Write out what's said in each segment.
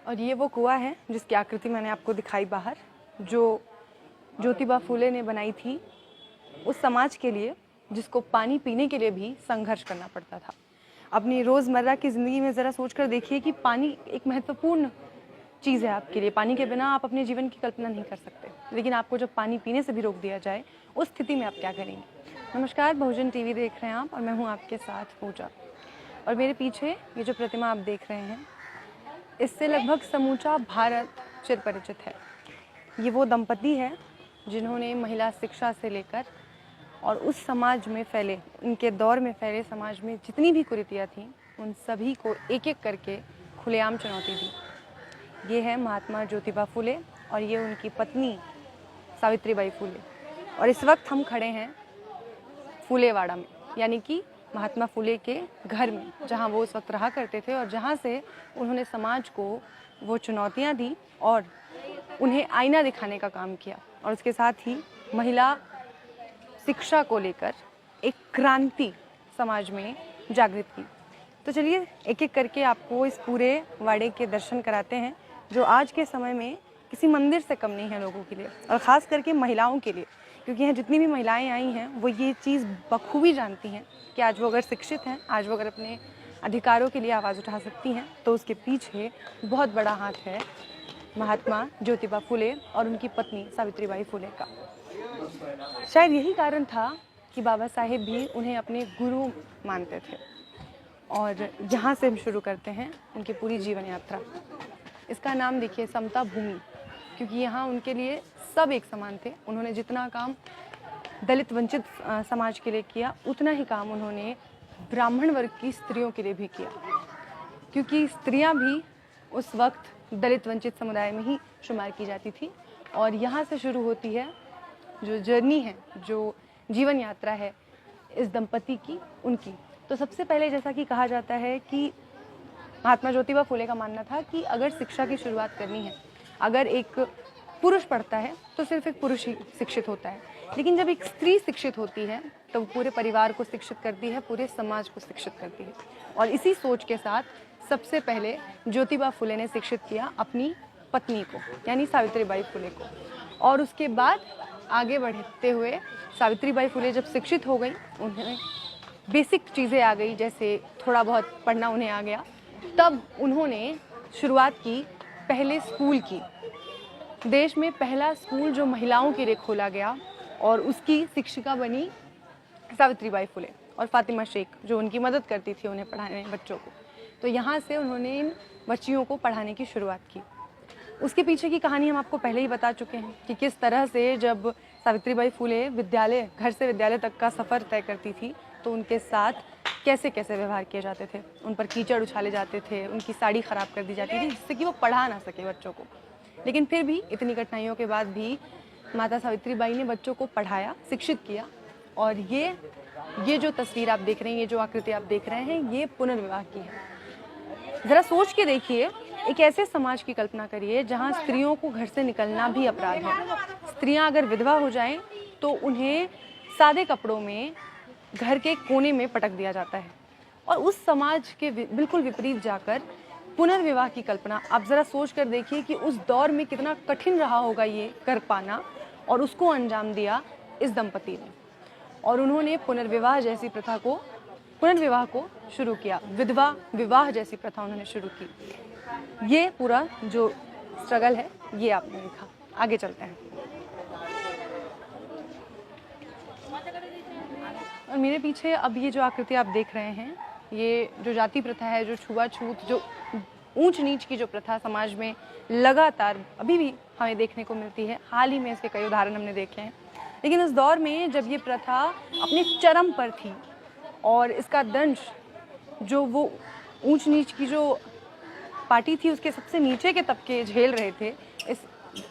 और ये वो कुआं है जिसकी आकृति मैंने आपको दिखाई बाहर, जो ज्योतिबा फुले ने बनाई थी उस समाज के लिए जिसको पानी पीने के लिए भी संघर्ष करना पड़ता था। अपनी रोज़मर्रा की ज़िंदगी में ज़रा सोच कर देखिए कि पानी एक महत्वपूर्ण चीज़ है आपके लिए। पानी के बिना आप अपने जीवन की कल्पना नहीं कर सकते, लेकिन आपको जब पानी पीने से भी रोक दिया जाए, उस स्थिति में आप क्या करेंगे? नमस्कार, बहुजन टीवी देख रहे हैं आप और मैं हूँ आपके साथ पूजा। और मेरे पीछे ये जो प्रतिमा आप देख रहे हैं, इससे लगभग समूचा भारत चिर परिचित है। ये वो दंपति है जिन्होंने महिला शिक्षा से लेकर और उस समाज में फैले, उनके दौर में फैले समाज में जितनी भी कुरीतियाँ थीं, उन सभी को एक एक करके खुलेआम चुनौती दी। ये है महात्मा ज्योतिबा फुले और ये उनकी पत्नी सावित्रीबाई फुले। और इस वक्त हम खड़े हैं फुलेवाड़ा में, यानी कि महात्मा फुले के घर में, जहाँ वो उस वक्त रहा करते थे और जहाँ से उन्होंने समाज को वो चुनौतियाँ दी और उन्हें आईना दिखाने का काम किया। और उसके साथ ही महिला शिक्षा को लेकर एक क्रांति समाज में जागृत की। तो चलिए एक एक करके आपको इस पूरे वाड़े के दर्शन कराते हैं, जो आज के समय में किसी मंदिर से कम नहीं है लोगों के लिए, और ख़ास करके महिलाओं के लिए, क्योंकि यहाँ जितनी भी महिलाएं आई हैं वो ये चीज़ बखूबी जानती हैं कि आज वो अगर शिक्षित हैं, आज वो अगर अपने अधिकारों के लिए आवाज़ उठा सकती हैं, तो उसके पीछे बहुत बड़ा हाथ है महात्मा ज्योतिबा फुले और उनकी पत्नी सावित्रीबाई फुले का। शायद यही कारण था कि बाबा साहेब भी उन्हें अपने गुरु मानते थे। और यहाँ से हम शुरू करते हैं उनकी पूरी जीवन यात्रा। इसका नाम देखिए, समता भूमि, क्योंकि यहाँ उनके लिए सब एक समान थे। उन्होंने जितना काम दलित वंचित समाज के लिए किया, उतना ही काम उन्होंने ब्राह्मण वर्ग की स्त्रियों के लिए भी किया, क्योंकि स्त्रियाँ भी उस वक्त दलित वंचित समुदाय में ही शुमार की जाती थी। और यहाँ से शुरू होती है जो जर्नी है, जो जीवन यात्रा है इस दंपति की, उनकी। तो सबसे पहले जैसा कि कहा जाता है कि महात्मा ज्योतिबा फुले का मानना था कि अगर शिक्षा की शुरुआत करनी है, अगर एक पुरुष पढ़ता है तो सिर्फ एक पुरुष ही शिक्षित होता है, लेकिन जब एक स्त्री शिक्षित होती है तो पूरे परिवार को शिक्षित करती है, पूरे समाज को शिक्षित करती है। और इसी सोच के साथ सबसे पहले ज्योतिबा फुले ने शिक्षित किया अपनी पत्नी को, यानी सावित्रीबाई फुले को। और उसके बाद आगे बढ़ते हुए सावित्रीबाई फुले जब शिक्षित हो गई, उन्हें बेसिक चीज़ें आ गई, जैसे थोड़ा बहुत पढ़ना उन्हें आ गया, तब उन्होंने शुरुआत की पहले स्कूल की। देश में पहला स्कूल जो महिलाओं के लिए खोला गया, और उसकी शिक्षिका बनी सावित्रीबाई फुले और फातिमा शेख, जो उनकी मदद करती थी उन्हें पढ़ाने बच्चों को। तो यहाँ से उन्होंने इन बच्चियों को पढ़ाने की शुरुआत की। उसके पीछे की कहानी हम आपको पहले ही बता चुके हैं कि किस तरह से जब सावित्रीबाई फुले विद्यालय, घर से विद्यालय तक का सफ़र तय करती थी, तो उनके साथ कैसे कैसे व्यवहार किए जाते थे। उन पर कीचड़ उछाले जाते थे, उनकी साड़ी ख़राब कर दी जाती थी, जिससे कि वो पढ़ा ना सके बच्चों को। लेकिन फिर भी इतनी कठिनाइयों के बाद भी माता सावित्रीबाई ने बच्चों को पढ़ाया, शिक्षित किया। और ये जो तस्वीर आप देख रहे हैं, ये जो आकृति आप देख रहे हैं, ये पुनर्विवाह की है। ज़रा सोच के देखिए, एक ऐसे समाज की कल्पना करिए जहाँ स्त्रियों को घर से निकलना भी अपराध है। स्त्रियाँ अगर विधवा हो जाएं तो उन्हें सादे कपड़ों में घर के कोने में पटक दिया जाता है। और उस समाज के बिल्कुल विपरीत जाकर पुनर्विवाह की कल्पना आप ज़रा सोच कर देखिए कि उस दौर में कितना कठिन रहा होगा ये कर पाना, और उसको अंजाम दिया इस दंपति ने। और उन्होंने पुनर्विवाह को शुरू किया, विधवा विवाह जैसी प्रथा उन्होंने शुरू की। ये पूरा जो स्ट्रगल है ये आपने देखा। आगे चलते हैं। और मेरे पीछे अब ये जो आकृति आप देख रहे हैं, ये जो जाति प्रथा है, जो छुआछूत, जो ऊंच नीच की जो प्रथा समाज में लगातार अभी भी हमें देखने को मिलती है, हाल ही में इसके कई उदाहरण हमने देखे हैं। लेकिन उस दौर में जब ये प्रथा अपने चरम पर थी और इसका दंश जो वो ऊंच नीच की जो पार्टी थी उसके सबसे नीचे के तबके झेल रहे थे,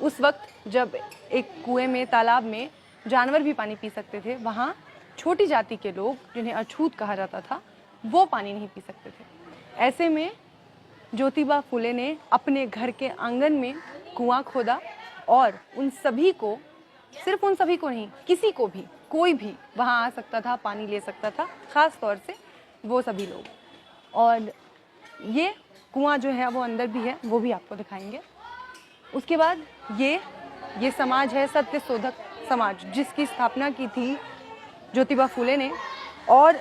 उस वक्त जब एक कुएं में, तालाब में जानवर भी पानी पी सकते थे, वहाँ छोटी जाति के लोग, जिन्हें अछूत कहा जाता था, वो पानी नहीं पी सकते थे। ऐसे में ज्योतिबा फुले ने अपने घर के आंगन में कुआं खोदा और उन सभी को, सिर्फ उन सभी को नहीं, किसी को भी, कोई भी वहाँ आ सकता था, पानी ले सकता था, ख़ास तौर से वो सभी लोग। और ये कुआं जो है वो अंदर भी है, वो भी आपको दिखाएंगे। उसके बाद ये समाज है सत्यशोधक समाज, जिसकी स्थापना की थी ज्योतिबा फूले ने। और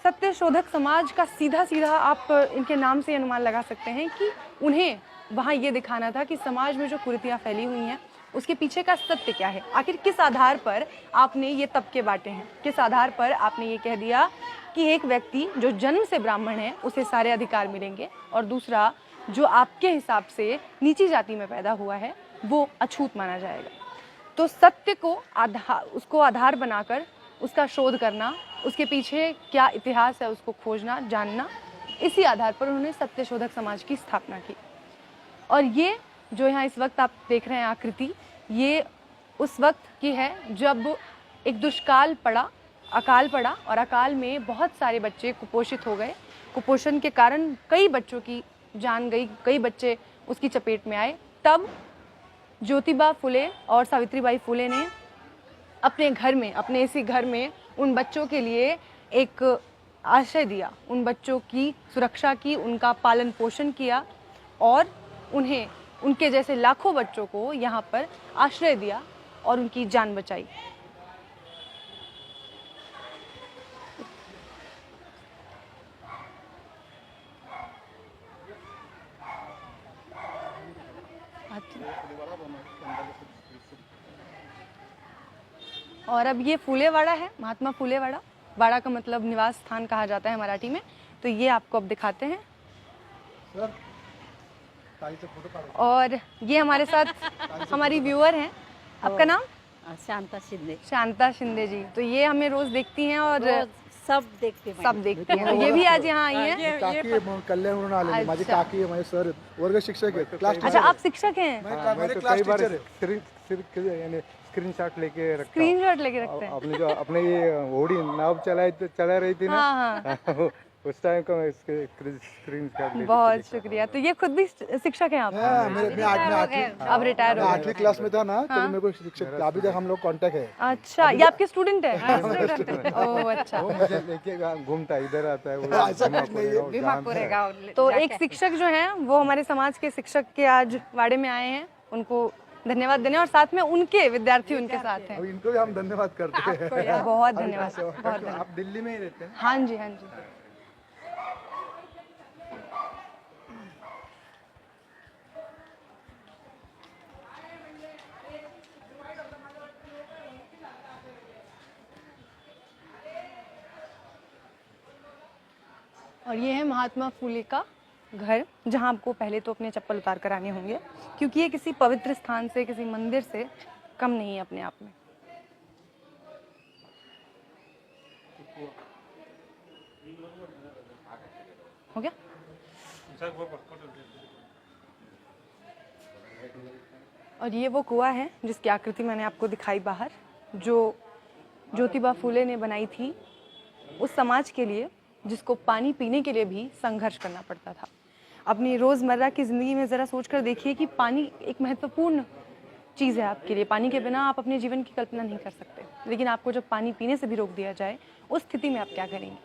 सत्यशोधक समाज का सीधा सीधा आप इनके नाम से अनुमान लगा सकते हैं कि उन्हें वहाँ ये दिखाना था कि समाज में जो कुरीतियाँ फैली हुई हैं उसके पीछे का सत्य क्या है। आखिर किस आधार पर आपने ये तबके बांटे हैं, किस आधार पर आपने ये कह दिया कि एक व्यक्ति जो जन्म से ब्राह्मण है उसे सारे अधिकार मिलेंगे, और दूसरा जो आपके हिसाब से नीची जाति में पैदा हुआ है वो अछूत माना जाएगा। तो सत्य को उसको आधार बनाकर उसका शोध करना, उसके पीछे क्या इतिहास है उसको खोजना, जानना, इसी आधार पर उन्होंने सत्यशोधक समाज की स्थापना की। और ये जो यहाँ इस वक्त आप देख रहे हैं आकृति, ये उस वक्त की है जब एक दुष्काल पड़ा, अकाल पड़ा, और अकाल में बहुत सारे बच्चे कुपोषित हो गए। कुपोषण के कारण कई बच्चों की जान गई, कई बच्चे उसकी चपेट में आए। तब ज्योतिबा फुले और सावित्रीबाई फुले ने अपने घर में, अपने इसी घर में उन बच्चों के लिए एक आश्रय दिया, उन बच्चों की सुरक्षा की, उनका पालन पोषण किया और उन्हें, उनके जैसे लाखों बच्चों को यहाँ पर आश्रय दिया और उनकी जान बचाई। और अब ये फूलेवाड़ा है, महात्मा फूलेवाड़ा। वाड़ा का मतलब निवास स्थान कहा जाता है मराठी में। तो ये आपको अब दिखाते हैं। और ये हमारे साथ हमारी व्यूअर हैं। आपका नाम? शांता शिंदे। शांता शिंदे जी। तो ये हमें रोज देखती हैं और सब देखते हैं। ये भी आज यहाँ आई हैं। कल्याण म्हणून आलेले माझे काकी आहे, माझे सर वर्ग शिक्षक आहेत, क्लास टीचर। अच्छा, आप शिक्षक हैं? मैं तो क्लास टीचर है। स्क्रीनशॉट लेके रखता हूं। स्क्रीनशॉट लेके रखते हैं। अपने जो अपने ये होड़ी नाव चला रही थी ना, हाँ। उस टाइम का मैं इसके स्क्रीनशॉट लेके। बहुत शुक्रिया। तो ये खुद भी शिक्षक हैं आप? अब रिटायर हो गए। 8वीं क्लास में था ना, तभी मेरे को शिक्षक, अभी तक हम लोग कांटेक्ट है। अच्छा, ये आपके स्टूडेंट है? ओह अच्छा। वो मुझे लेके घूमता इधर आता है, वो तो एक शिक्षक जो हैं वो हमारे समाज के शिक्षक के आज वाड़े में आए हैं, उनको धन्यवाद देने, और साथ में उनके विद्यार्थी उनके साथ हैं। इनको भी हम धन्यवाद करते हैं। बहुत धन्यवाद, बहुत धन्यवाद। आप दिल्ली में ही रहते हैं? हाँ जी, हाँ जी। और ये है महात्मा फूले का घर, जहाँ आपको पहले तो अपने चप्पल उतार कर आने होंगे, क्योंकि ये किसी पवित्र स्थान से, किसी मंदिर से कम नहीं है अपने आप में। हो गया? और ये वो कुआं है जिसकी आकृति मैंने आपको दिखाई बाहर, जो ज्योतिबा फूले ने बनाई थी उस समाज के लिए जिसको पानी पीने के लिए भी संघर्ष करना पड़ता था। अपनी रोज़मर्रा की ज़िंदगी में ज़रा सोच कर देखिए कि पानी एक महत्वपूर्ण चीज़ है आपके लिए। पानी के बिना आप अपने जीवन की कल्पना नहीं कर सकते, लेकिन आपको जब पानी पीने से भी रोक दिया जाए, उस स्थिति में आप क्या करेंगे?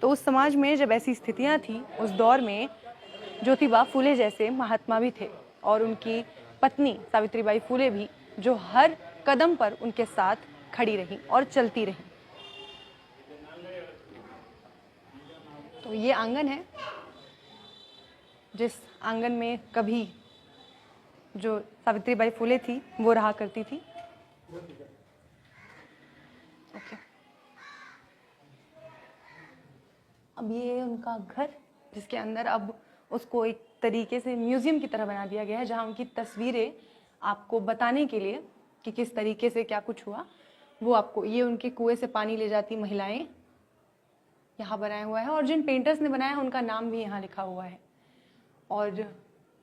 तो उस समाज में जब ऐसी स्थितियाँ थी, उस दौर में ज्योतिबा फूले जैसे महात्मा भी थे, और उनकी पत्नी सावित्रीबाई फूले भी, जो हर कदम पर उनके साथ खड़ी रहीं और चलती रहीं। तो ये आंगन है, जिस आंगन में कभी जो सावित्रीबाई फूले थी वो रहा करती थी। ओके। अब ये उनका घर, जिसके अंदर अब उसको एक तरीके से म्यूजियम की तरह बना दिया गया है, जहाँ उनकी तस्वीरें आपको बताने के लिए कि किस तरीके से क्या कुछ हुआ वो आपको, ये उनके कुएं से पानी ले जाती महिलाएं यहाँ बनाया हुआ है, और जिन पेंटर्स ने बनाया है उनका नाम भी यहाँ लिखा हुआ है। और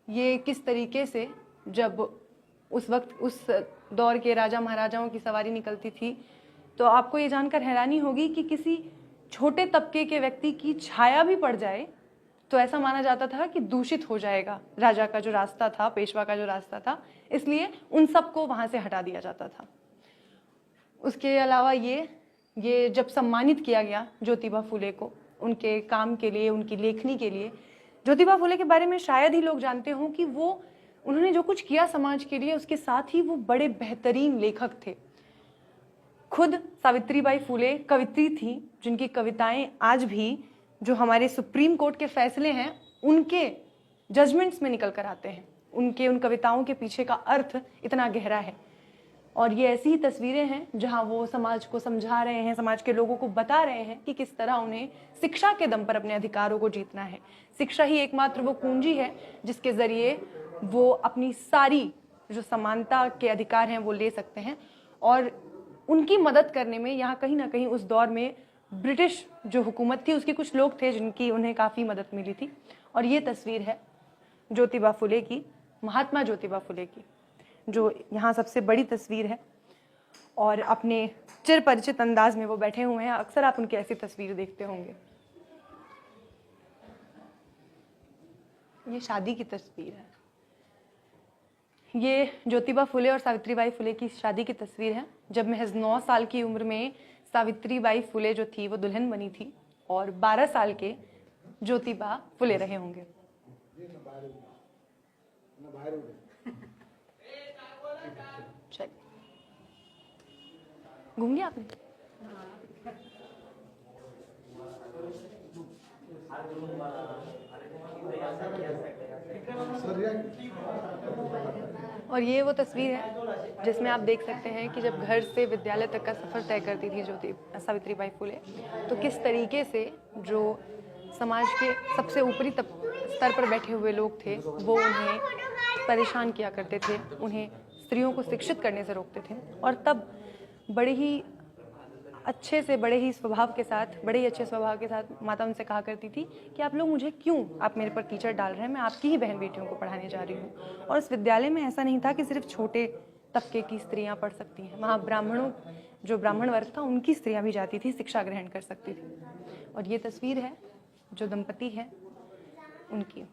ये किस तरीके से जब उस वक्त उस दौर के राजा महाराजाओं की सवारी निकलती थी, तो आपको ये जानकर हैरानी होगी कि किसी छोटे तबके के व्यक्ति की छाया भी पड़ जाए तो ऐसा माना जाता था कि दूषित हो जाएगा राजा का जो रास्ता था, पेशवा का जो रास्ता था, इसलिए उन सबको वहाँ से हटा दिया जाता था। उसके अलावा ये जब सम्मानित किया गया ज्योतिबा फूले को उनके काम के लिए, उनकी लेखनी के लिए, ज्योतिबा फुले के बारे में शायद ही लोग जानते हों कि वो उन्होंने जो कुछ किया समाज के लिए, उसके साथ ही वो बड़े बेहतरीन लेखक थे। खुद सावित्रीबाई फुले कवित्री थी, जिनकी कविताएं आज भी जो हमारे सुप्रीम कोर्ट के फैसले हैं उनके जजमेंट्स में निकल कर आते हैं। उनके उन कविताओं के पीछे का अर्थ इतना गहरा है। और ये ऐसी ही तस्वीरें हैं जहां वो समाज को समझा रहे हैं, समाज के लोगों को बता रहे हैं कि किस तरह उन्हें शिक्षा के दम पर अपने अधिकारों को जीतना है। शिक्षा ही एकमात्र वो कुंजी है जिसके जरिए वो अपनी सारी जो समानता के अधिकार हैं वो ले सकते हैं। और उनकी मदद करने में यहाँ कहीं ना कहीं उस दौर में ब्रिटिश जो हुकूमत थी उसके कुछ लोग थे जिनकी उन्हें काफ़ी मदद मिली थी। और ये तस्वीर है ज्योतिबा फुले की, महात्मा ज्योतिबा फुले की, जो यहाँ सबसे बड़ी तस्वीर है। और अपने चिर परिचित अंदाज में वो बैठे हुए हैं। अक्सर आप उनकी ऐसी तस्वीर देखते होंगे। ये शादी की तस्वीर है। ये ज्योतिबा फुले और सावित्रीबाई फुले की शादी की तस्वीर है, जब महज 9 साल की उम्र में सावित्रीबाई फुले जो थी वो दुल्हन बनी थी और 12 साल के ज्योतिबा फुले रहे होंगे। चलिए, घूम लिया आपने? और ये वो तस्वीर है जिसमें आप देख सकते हैं कि जब घर से विद्यालय तक का सफ़र तय करती थी सावित्रीबाई फुले, तो किस तरीके से जो समाज के सबसे ऊपरी स्तर पर बैठे हुए लोग थे वो उन्हें परेशान किया करते थे, उन्हें स्त्रियों को शिक्षित करने से रोकते थे। और तब बड़े ही अच्छे स्वभाव के साथ, बड़े ही अच्छे स्वभाव के साथ माता उनसे कहा करती थी कि आप लोग मुझे क्यों, आप मेरे पर कीचड़ डाल रहे हैं, मैं आपकी ही बहन बेटियों को पढ़ाने जा रही हूँ। और उस विद्यालय में ऐसा नहीं था कि सिर्फ छोटे तबके की स्त्रियाँ पढ़ सकती हैं, वहाँ जो ब्राह्मण वर्ग था उनकी स्त्रियाँ भी जाती थी, शिक्षा ग्रहण कर सकती थी। और ये तस्वीर है जो दंपति है उनकी।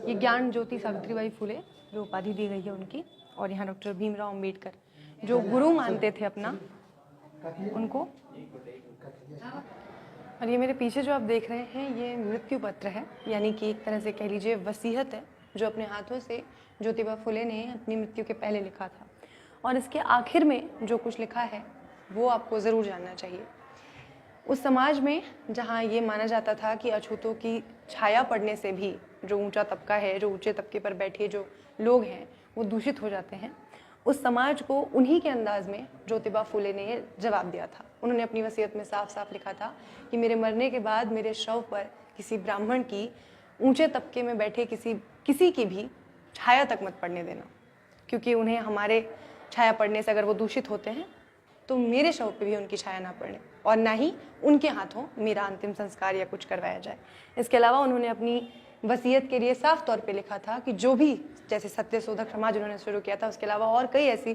ये ज्ञान ज्योति सावित्रीबाई फुले जो उपाधि दी गई है उनकी। और यहाँ डॉक्टर भीमराव अंबेडकर जो गुरु मानते थे अपना उनको। और ये मेरे पीछे जो आप देख रहे हैं ये मृत्यु पत्र है, यानी कि एक तरह से कह लीजिए वसीयत है जो अपने हाथों से ज्योतिबा फुले ने अपनी मृत्यु के पहले लिखा था। और इसके आखिर में जो कुछ लिखा है वो आपको ज़रूर जानना चाहिए। उस समाज में जहाँ ये माना जाता था कि अछूतों की छाया पड़ने से भी जो ऊंचा तबका है, जो ऊंचे तबके पर बैठे जो लोग हैं वो दूषित हो जाते हैं, उस समाज को उन्हीं के अंदाज में ज्योतिबा फुले ने ये जवाब दिया था। उन्होंने अपनी वसीयत में साफ साफ लिखा था कि मेरे मरने के बाद मेरे शव पर किसी ब्राह्मण की ऊंचे तबके में बैठे किसी की भी छाया तक मत पड़ने देना, क्योंकि उन्हें हमारे छाया पड़ने से अगर वो दूषित होते हैं तो मेरे शव पे भी उनकी छाया ना पड़े और ना ही उनके हाथों मेरा अंतिम संस्कार या कुछ करवाया जाए। इसके अलावा उन्होंने अपनी वसीयत के लिए साफ तौर पे लिखा था कि जो भी, जैसे सत्य शोधक समाज उन्होंने शुरू किया था, उसके अलावा और कई ऐसी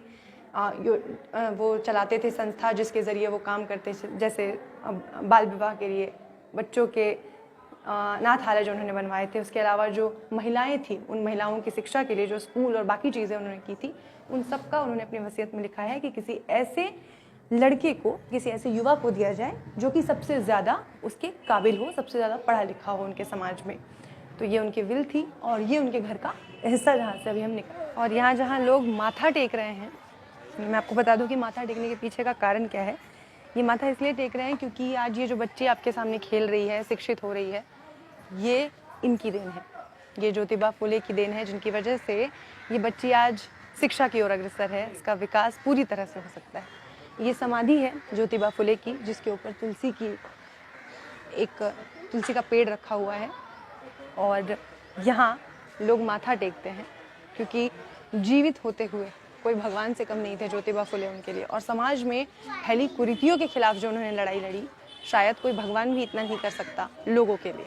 वो चलाते थे संस्था जिसके ज़रिए वो काम करते, जैसे बाल विवाह के लिए बच्चों के अनाथालय जो उन्होंने बनवाए थे। उसके अलावा जो महिलाएं थी उन महिलाओं की शिक्षा के लिए जो स्कूल और बाकी चीज़ें उन्होंने की थी, उन सब का उन्होंने अपनी वसीयत में लिखा है कि किसी ऐसे लड़के को, किसी ऐसे युवा को दिया जाए जो कि सबसे ज़्यादा उसके काबिल हो, सबसे ज़्यादा पढ़ा लिखा हो उनके समाज में। तो ये उनकी विल थी और ये उनके घर का हिस्सा जहाँ से अभी हम निकले। और यहाँ जहाँ लोग माथा टेक रहे हैं, मैं आपको बता दूँ कि माथा टेकने के पीछे का कारण क्या है। ये माथा इसलिए टेक रहे हैं क्योंकि आज ये जो बच्ची आपके सामने खेल रही है, शिक्षित हो रही है, ये इनकी देन है, ये ज्योतिबा फुले की देन है, जिनकी वजह से ये बच्ची आज शिक्षा की ओर अग्रसर है, इसका विकास पूरी तरह से हो सकता है। ये समाधि है ज्योतिबा फुले की, जिसके ऊपर तुलसी का पेड़ रखा हुआ है और यहाँ लोग माथा टेकते हैं क्योंकि जीवित होते हुए कोई भगवान से कम नहीं थे ज्योतिबा फुले उनके लिए। और समाज में फैली कुरीतियों के खिलाफ जो उन्होंने लड़ाई लड़ी, शायद कोई भगवान भी इतना नहीं कर सकता लोगों के लिए।